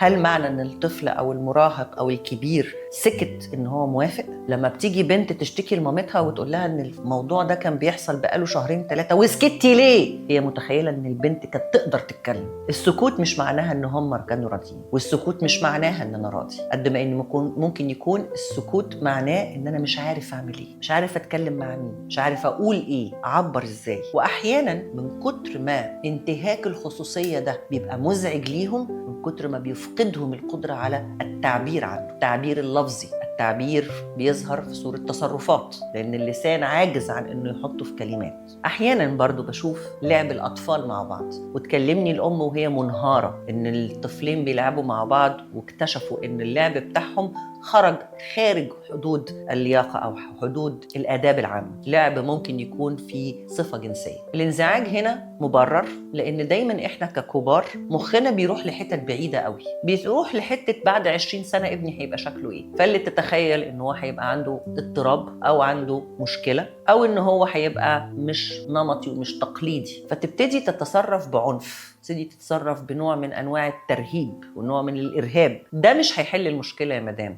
هل معنى ان الطفل او المراهق او الكبير سكت ان هو موافق؟ لما بتيجي بنت تشتكي لمامتها وتقول لها ان الموضوع ده كان بيحصل بقاله شهرين 3 وسكتي ليه؟ هي متخيله ان البنت كانت تقدر تتكلم. السكوت مش معناها ان هم كانوا راضيين، والسكوت مش معناها ان انا راضي، قد ما ان ممكن يكون السكوت معناه ان انا مش عارف اعمل ايه، مش عارف اتكلم مع مين، مش عارف اقول ايه، اعبر ازاي. واحيانا من كتر ما انتهاك الخصوصيه ده بيبقى مزعج ليهم، من كتر ما بيفقدهم القدره على التعبير عنه، التعبير اللفظي. التعبير بيظهر في صورة تصرفات، لأن اللسان عاجز عن إنه يحطه في كلمات. أحياناً برضو بشوف لعب الأطفال مع بعض، وتكلمني الأم وهي منهارة إن الطفلين بيلعبوا مع بعض واكتشفوا إن اللعب بتاعهم خارج حدود اللياقة أو حدود الآداب العامة. لعب ممكن يكون فيه صفة جنسية. الانزعاج هنا مبرر، لأن دايماً إحنا ككبار مخنا بيروح لحتت بعيدة قوي، بيروح لحتة بعد 20 سنة ابني هيبقى شكله إيه، فاللي تتخيل إن هو هيبقى عنده اضطراب أو عنده مشكلة، أو إن هو هيبقى مش نمطي ومش تقليدي، فتبتدي تتصرف بعنف، تبتدي تتصرف بنوع من انواع الترهيب ونوع من الارهاب. ده مش هيحل المشكله يا مدام،